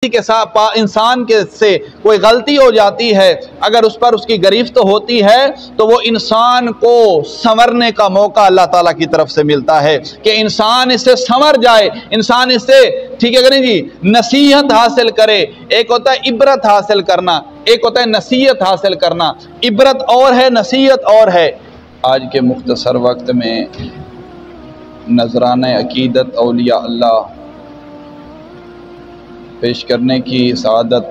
के साथ इंसान के से कोई गलती हो जाती है, अगर उस पर उसकी गिरफ्त होती है तो वो इंसान को संवरने का मौका अल्लाह ताला की तरफ से मिलता है कि इंसान इससे संवर जाए, इंसान इससे ठीक है नहीं जी नसीहत हासिल करे। एक होता है इबरत हासिल करना, एक होता है नसीहत हासिल करना। इबरत और है, नसीहत और है। आज के मुख्तसर वक्त में नजराना अकीदत औलिया अल्लाह पेश करने की सआदत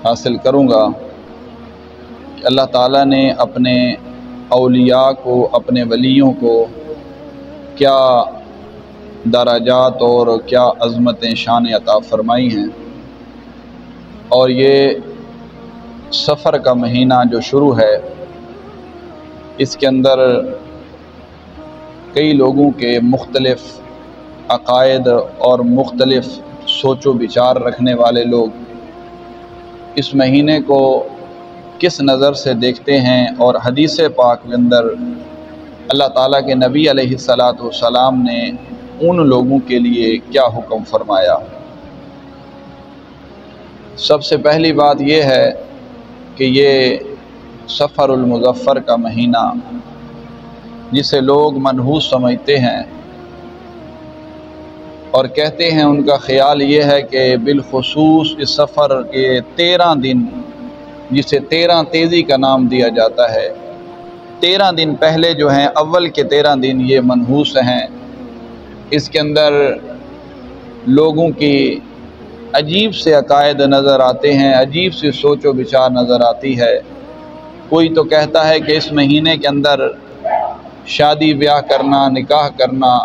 हासिल करूँगा कि अल्लाह ताला ने अपने औलिया को, अपने वलियों को क्या दराजात और क्या अज़मतें शान अता फ़रमाई हैं। और ये सफ़र का महीना जो शुरू है, इसके अंदर कई लोगों के मुख्तलिफ़ अक़ायद और मुख्तलिफ़ सोचो विचार रखने वाले लोग इस महीने को किस नज़र से देखते हैं और हदीस पाक के अंदर अल्लाह ताला के नबी अलैहिस्सलातु वस्सलाम ने उन लोगों के लिए क्या हुक्म फरमाया। सबसे पहली बात यह है कि ये सफ़रुल मुज़फ़्फ़र का महीना, जिसे लोग मनहूस समझते हैं और कहते हैं, उनका ख़्याल ये है कि बिलखुसूस इस सफ़र के 13 दिन, जिसे 13 तेज़ी का नाम दिया जाता है, 13 दिन पहले जो हैं, अव्वल के 13 दिन ये मनहूस हैं। इसके अंदर लोगों की अजीब से अकायद नज़र आते हैं, अजीब सी सोचो विचार नज़र आती है। कोई तो कहता है कि इस महीने के अंदर शादी ब्याह करना, निकाह करना,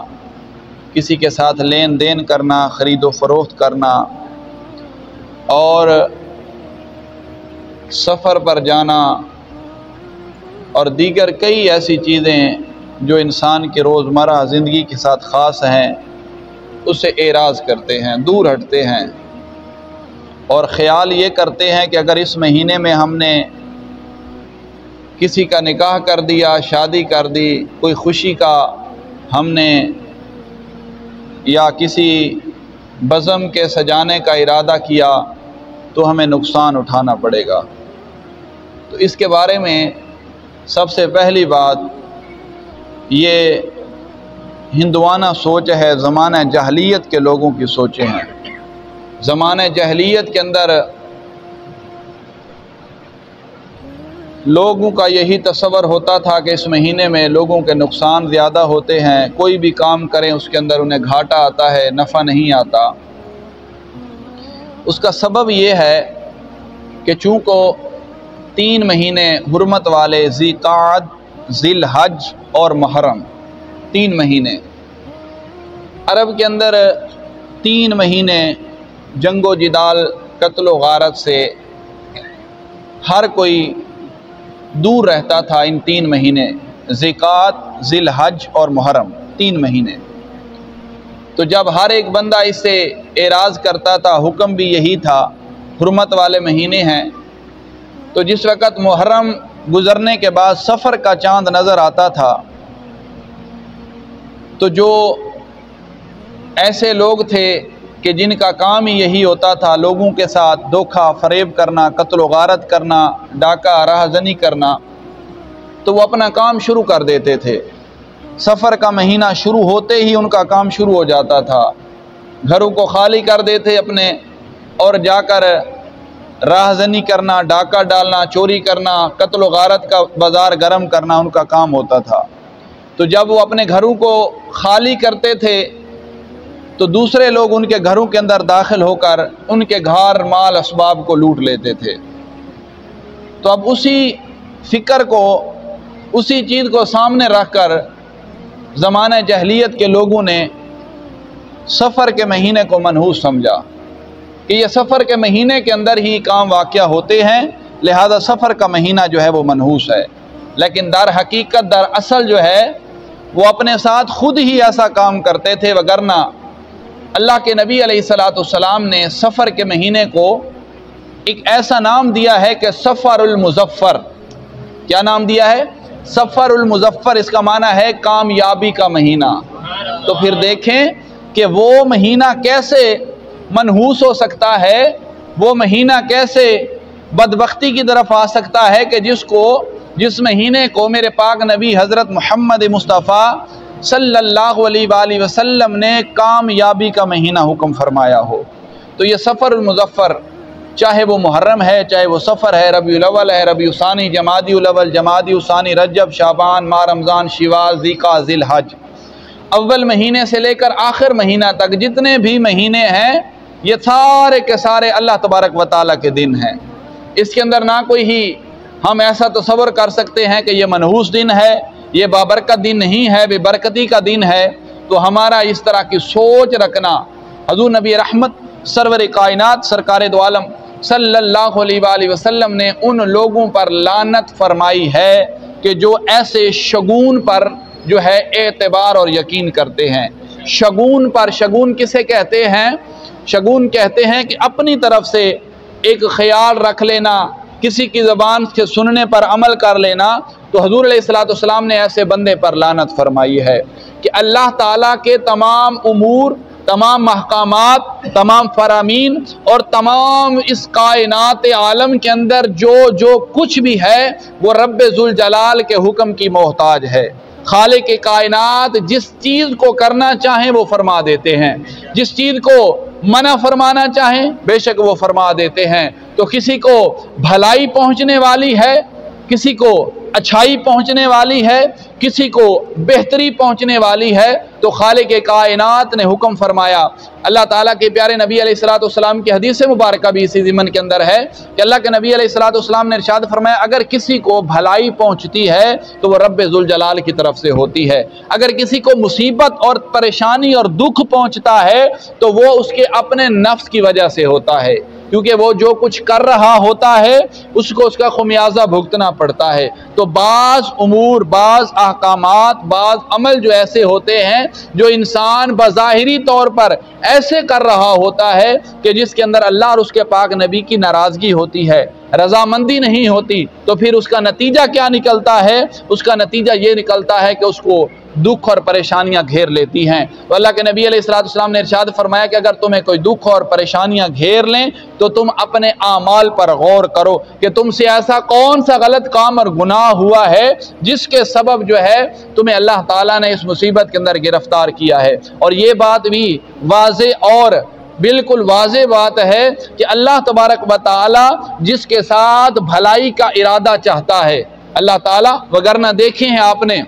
किसी के साथ लेन देन करना, ख़रीदो फ़रोख्त करना और सफ़र पर जाना और दीगर कई ऐसी चीज़ें जो इंसान के रोज़मर्रा ज़िंदगी के साथ ख़ास हैं, उससे एराज़ करते हैं, दूर हटते हैं और ख़्याल ये करते हैं कि अगर इस महीने में हमने किसी का निकाह कर दिया, शादी कर दी, कोई खुशी का हमने या किसी बज़म के सजाने का इरादा किया तो हमें नुकसान उठाना पड़ेगा। तो इसके बारे में सबसे पहली बात ये हिंदुआना सोच है, ज़माना जहलियत के लोगों की सोचें हैं। ज़माना जहलियत के अंदर लोगों का यही तस्वर होता था कि इस महीने में लोगों के नुकसान ज़्यादा होते हैं, कोई भी काम करें उसके अंदर उन्हें घाटा आता है, नफ़ा नहीं आता। उसका सबब ये है कि चूँकि 3 महीने हुर्मत वाले ज़िक़ाद, ज़िलहज और मुहर्रम, 3 महीने अरब के अंदर 3 महीने जंगो जिदाल, कत्ल व गारत से हर कोई दूर रहता था। इन 3 महीने ज़िक़ात, ज़िलहज और मुहर्रम, 3 महीने। तो जब हर एक बंदा इससे एराज़ करता था, हुक्म भी यही था, हुर्मत वाले महीने हैं, तो जिस वक़्त मुहर्रम गुज़रने के बाद सफ़र का चाँद नज़र आता था, तो जो ऐसे लोग थे कि जिनका काम ही यही होता था लोगों के साथ धोखा फ़रेब करना, कत्ल व गारत करना, डाका राहज़नी करना, तो वो अपना काम शुरू कर देते थे। सफ़र का महीना शुरू होते ही उनका काम शुरू हो जाता था। घरों को खाली कर देते अपने और जाकर राहज़नी करना, डाका डालना, चोरी करना, कत्ल व गारत का बाज़ार गर्म करना उनका काम होता था। तो जब वो अपने घरों को खाली करते थे तो दूसरे लोग उनके घरों के अंदर दाखिल होकर उनके घर माल असबाब को लूट लेते थे। तो अब उसी फ़िक्र को, उसी चीज़ को सामने रखकर ज़माने जहलियत के लोगों ने सफ़र के महीने को मनहूस समझा कि ये सफ़र के महीने के अंदर ही काम वाक़या होते हैं, लिहाजा सफ़र का महीना जो है वो मनहूस है। लेकिन दर हकीकत, दर असल जो है वो अपने साथ ख़ुद ही ऐसा काम करते थे। वगरना अल्लाह के नबी अलैहिस्सलातु वस्सलाम ने सफ़र के महीने को एक ऐसा नाम दिया है कि सफ़रुल मुज़फ़्फ़र। क्या नाम दिया है? सफ़रुल मुज़फ़्फ़र। इसका माना है कामयाबी का महीना। तो फिर देखें कि वो महीना कैसे मनहूस हो सकता है, वो महीना कैसे बदबख्ती की तरफ आ सकता है कि जिस महीने को मेरे पाक नबी हज़रत मोहम्मद मुस्तफ़ा सल्लल्लाहु अलैहि वसल्लम ने कामयाबी का महीना हुक्म फरमाया हो। तो ये सफ़र मुज़फ़्फ़र, चाहे वो मुहर्रम है, चाहे वो सफ़र है, रबीउल अव्वल है, रबीउल सानी, जमादिउल अव्वल, जमादिउल सानी, रजब, शाबान, माह रमज़ान, शिवाल, ज़िका, ज़िलहज, अव्वल महीने से लेकर आखिर महीना तक जितने भी महीने हैं ये सारे के सारे अल्लाह तबारक व तआला के दिन हैं। इसके अंदर ना कोई ही हम ऐसा तसव्वुर कर सकते हैं कि ये मनहूस दिन है, ये बाबरकत दिन नहीं है, बेबरकती का दिन है। तो हमारा इस तरह की सोच रखना, हज़ूर नबी रहमत सरवर कायनात सरकार दो आलम सल्लल्लाहु अलैहि वसल्लम ने उन लोगों पर लानत फरमाई है कि जो ऐसे शगुन पर जो है एतबार और यकीन करते हैं। शगुन पर, शगुन किसे कहते हैं? शगुन कहते हैं कि अपनी तरफ से एक ख्याल रख लेना, किसी की ज़बान से सुनने पर अमल कर लेना। तो हुज़ूर अलैहिस्सलाम ने ऐसे बंदे पर लानत फरमाई है कि अल्लाह ताला के तमाम उमूर, तमाम महकामात, तमाम फरामीन और तमाम इस कायनात आलम के अंदर जो कुछ भी है वो रब्बे ज़ुल जलाल के हुक्म की मोहताज है। खालिक के कायनात जिस चीज़ को करना चाहें वो फरमा देते हैं, जिस चीज़ को मना फरमाना चाहें बेशक वो फरमा देते हैं। तो किसी को भलाई पहुँचने वाली है, किसी को अच्छाई पहुँचने वाली है, किसी को बेहतरी पहुँचने वाली है, तो खालिक के कायनात ने हुक्म फरमाया। अल्लाह ताला के प्यारे नबी अलैहिस्सलाम की हदीस मुबारक भी इसी ज़िमन के अंदर है कि अल्लाह के नबी अलैहिस्सलाम ने इरशाद फरमाया, अगर किसी को भलाई पहुँचती है तो वह रब्बे ज़ुल जलाल की तरफ से होती है। अगर किसी को मुसीबत और परेशानी और दुख पहुँचता है तो वो उसके अपने नफ्स की वजह से होता है, क्योंकि वो जो कुछ कर रहा होता है उसको उसका खुमियाजा भुगतना पड़ता है। तो बाज़ उमूर, बाज़ अहकामात, बाज़ अमल जो ऐसे होते हैं जो इंसान बज़ाहिरी तौर पर ऐसे कर रहा होता है कि जिसके अंदर अल्लाह और उसके पाक नबी की नाराज़गी होती है, रजामंदी नहीं होती, तो फिर उसका नतीजा क्या निकलता है? उसका नतीजा ये निकलता है कि उसको दुख और परेशानियां घेर लेती हैं। तो अल्लाह के नबी अलैहिस्सलाम ने इरशाद फरमाया कि अगर तुम्हें कोई दुख और परेशानियां घेर लें तो तुम अपने आमाल पर गौर करो कि तुमसे ऐसा कौन सा गलत काम और गुनाह हुआ है जिसके सबब जो है तुम्हें अल्लाह ताला ने इस मुसीबत के अंदर गिरफ्तार किया है। और ये बात भी वाज़े और बिल्कुल वाज़े बात है कि अल्लाह तबारक व तआला जिसके साथ भलाई का इरादा चाहता है अल्लाह ताला, वगरना देखे हैं आपने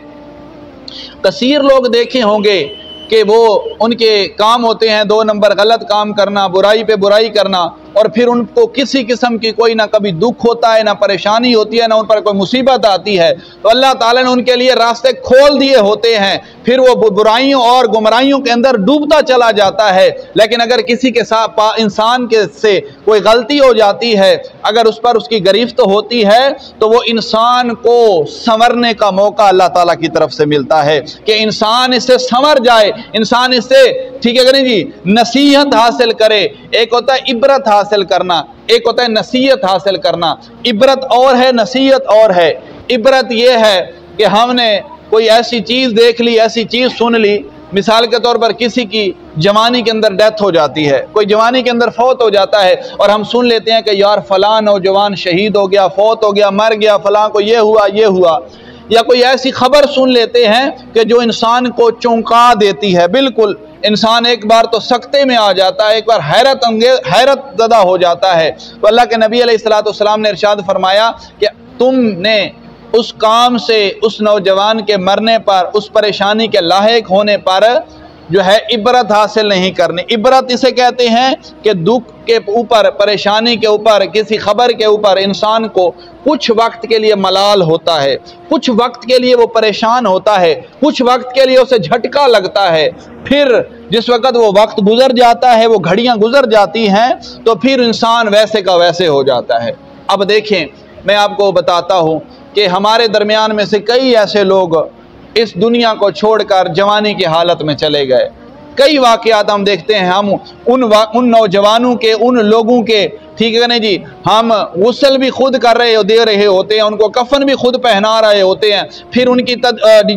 कसीर लोग देखे होंगे कि वो उनके काम होते हैं 2 नंबर गलत काम करना, बुराई पे बुराई करना, और फिर उनको किसी किस्म की कोई ना कभी दुख होता है, ना परेशानी होती है, ना उन पर कोई मुसीबत आती है, तो अल्लाह ताला ने उनके लिए रास्ते खोल दिए होते हैं। फिर वो बुराइयों और गुमराहियों के अंदर डूबता चला जाता है। लेकिन अगर किसी के साथ इंसान के से कोई गलती हो जाती है, अगर उस पर उसकी गिरफ्त होती है, तो वो इंसान को संवरने का मौका अल्लाह ताला की तरफ से मिलता है कि इंसान इससे संवर जाए, इंसान इससे, ठीक है कि जी, नसीहत हासिल करे। एक होता है इबरत हासिल करना, एक होता है नसीहत हासिल करना। इबरत और है, नसीहत और है। इबरत यह है कि हमने कोई ऐसी चीज़ देख ली, ऐसी चीज़ सुन ली, मिसाल के तौर पर किसी की जवानी के अंदर डेथ हो जाती है, कोई जवानी के अंदर फौत हो जाता है, और हम सुन लेते हैं कि यार फलां नौजवान शहीद हो गया, फौत हो गया, मर गया, फलां को ये हुआ, या कोई ऐसी खबर सुन लेते हैं कि जो इंसान को चौंका देती है। बिल्कुल इंसान एक बार तो सकते में आ जाता है, एक बार हैरत ज़दा हो जाता है। तो अल्लाह के नबी अलैहिस्सलाम ने इरशाद फरमाया कि तुमने उस काम से, उस नौजवान के मरने पर, उस परेशानी के लायक होने पर जो है इबरत हासिल नहीं करनी। इबरत इसे कहते हैं कि दुख के ऊपर, परेशानी के ऊपर, किसी खबर के ऊपर इंसान को कुछ वक्त के लिए मलाल होता है, कुछ वक्त के लिए वो परेशान होता है, कुछ वक्त के लिए उसे झटका लगता है, फिर जिस वक्त वो वक्त गुजर जाता है, वो घड़ियां गुजर जाती हैं, तो फिर इंसान वैसे का वैसे हो जाता है। अब देखें, मैं आपको बताता हूँ कि हमारे दरमियान में से कई ऐसे लोग इस दुनिया को छोड़कर जवानी की हालत में चले गए। कई वाक़यात हम देखते हैं, हम उन नौजवानों के, उन लोगों के, ठीक है ना जी, हम गुस्ल भी खुद दे रहे होते हैं, उनको कफन भी खुद पहना रहे होते हैं, फिर उनकी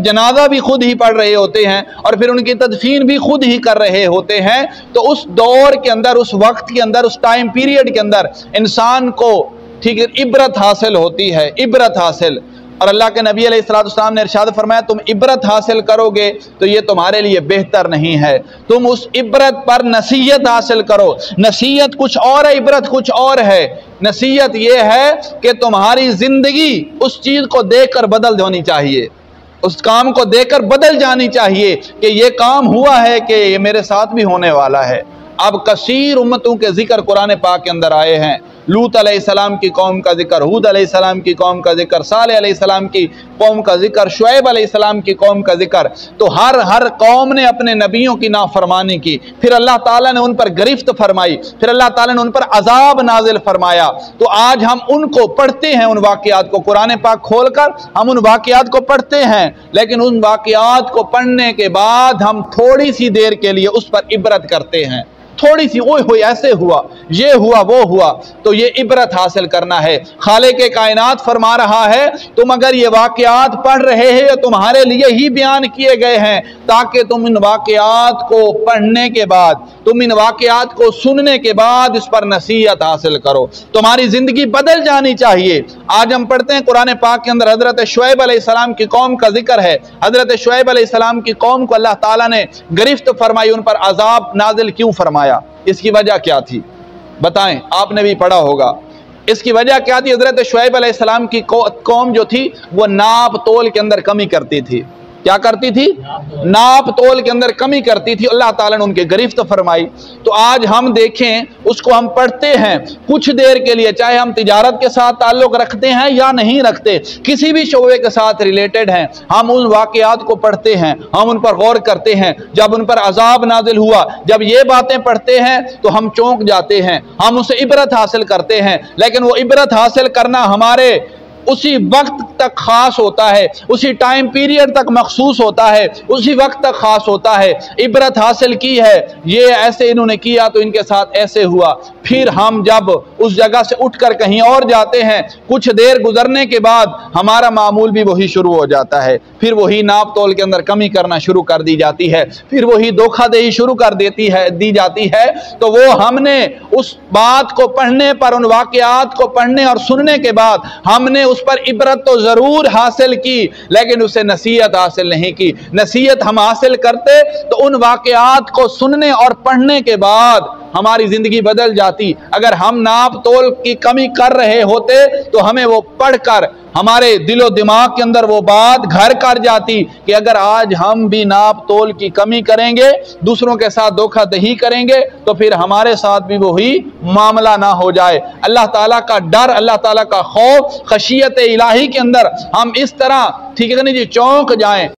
जनाजा भी खुद ही पढ़ रहे होते हैं और फिर उनकी तदफीन भी खुद ही कर रहे होते हैं। तो उस दौर के अंदर, उस वक्त के अंदर, उस टाइम पीरियड के अंदर इंसान को, ठीक है, इबरत हासिल होती है, इबरत हासिल। और अल्लाह के नबी अलैहिस्सलाम ने इरशाद फरमाया, तुम इबरत हासिल करोगे तो ये तुम्हारे लिए बेहतर नहीं है, तुम उस इबरत पर नसीहत हासिल करो। नसीहत कुछ और है, इबरत कुछ और है। नसीहत ये है कि तुम्हारी जिंदगी उस चीज़ को देखकर बदल होनी चाहिए, उस काम को देखकर बदल जानी चाहिए कि ये काम हुआ है कि ये मेरे साथ भी होने वाला है। अब कसीर उम्मतों के जिक्र कुरान पाक के अंदर आए हैं। लूत अलैहिस्सलाम की कौम का जिक्र, हूद अलैहिस्सलाम की कौम का जिक्र, सालेह अलैहिस्सलाम की कौम का जिक्र, शुएब अलैहिस्सलाम की कौम का जिक्र। तो हर कौम ने अपने नबियों की नाफरमानी की, फिर अल्लाह ताला ने उन पर गिरफ्त फरमाई, फिर अल्लाह ताला ने उन पर अजाब नाजिल फरमाया। तो आज हम उनको पढ़ते हैं, उन वाक़यात को कुरान पाक खोलकर हम उन वाक़यात को पढ़ते हैं, लेकिन उन वाक़यात को पढ़ने के बाद हम थोड़ी सी देर के लिए उस पर इबरत करते हैं, थोड़ी सी, ओए होए ऐसे हुआ, ये हुआ, वो हुआ। तो ये इबरत हासिल करना है। खालिक कायनात फरमा रहा है, तुम अगर ये वाक़यात पढ़ रहे हैं तो तुम्हारे लिए ही बयान किए गए हैं, ताकि तुम इन वाक़यात को पढ़ने के बाद, तुम इन वाक़यात को सुनने के बाद इस पर नसीहत हासिल करो, तुम्हारी ज़िंदगी बदल जानी चाहिए। आज हम पढ़ते हैं कुरान पाक के अंदर हज़रत शुएब अलैहिस्सलाम की कौम का जिक्र है। हज़रत शुएब अलैहिस्सलाम की कौम को अल्लाह ताला ने गिरफ्त फरमाई, उन पर अजाब नाजिल क्यों फरमाया? इसकी वजह क्या थी बताएं, आपने भी पढ़ा होगा। इसकी वजह क्या थी? हज़रत शुएब अलैहिस्सलाम की कौम जो थी वो नाप तोल के अंदर कमी करती थी। क्या करती थी? नाप तोल के अंदर कमी करती थी। अल्लाह ताला ने उनके गिरफ्त फरमाई। तो आज हम देखें, उसको हम पढ़ते हैं कुछ देर के लिए, चाहे हम तिजारत के साथ ताल्लुक़ रखते हैं या नहीं रखते, किसी भी शोबे के साथ रिलेटेड हैं, हम उन वाक़यात को पढ़ते हैं, हम उन पर गौर करते हैं। जब उन पर अजाब नाजिल हुआ, जब ये बातें पढ़ते हैं तो हम चौंक जाते हैं, हम उससे इबरत हासिल करते हैं। लेकिन वो इबरत हासिल करना हमारे उसी वक्त तक खास होता है, उसी टाइम पीरियड तक मखसूस होता है, उसी वक्त तक खास होता है। इबरत हासिल की है, ये ऐसे इन्होंने किया तो इनके साथ ऐसे हुआ। फिर हम जब उस जगह से उठकर कहीं और जाते हैं, कुछ देर गुजरने के बाद हमारा मामूल भी वही शुरू हो जाता है, फिर वही नाप तोल के अंदर कमी करना शुरू कर दी जाती है, फिर वही धोखाधड़ी शुरू कर दी जाती है। तो वो हमने उस बात को पढ़ने पर, उन वाक़यात को पढ़ने और सुनने के बाद हमने उस पर इबरत तो जरूर हासिल की, लेकिन उसे नसीहत हासिल नहीं की। नसीहत हम हासिल करते तो उन वाक़यात को सुनने और पढ़ने के बाद हमारी जिंदगी बदल जाती। अगर हम नाप तोल की कमी कर रहे होते तो हमें वो पढ़कर हमारे दिलो दिमाग के अंदर वो बात घर कर जाती कि अगर आज हम भी नाप तोल की कमी करेंगे, दूसरों के साथ धोखाधड़ी करेंगे, तो फिर हमारे साथ भी वही मामला ना हो जाए। अल्लाह ताला का डर, अल्लाह ताला का खौफ, खशियत इलाही के अंदर हम इस तरह, ठीक है ना जी, चौंक जाएं।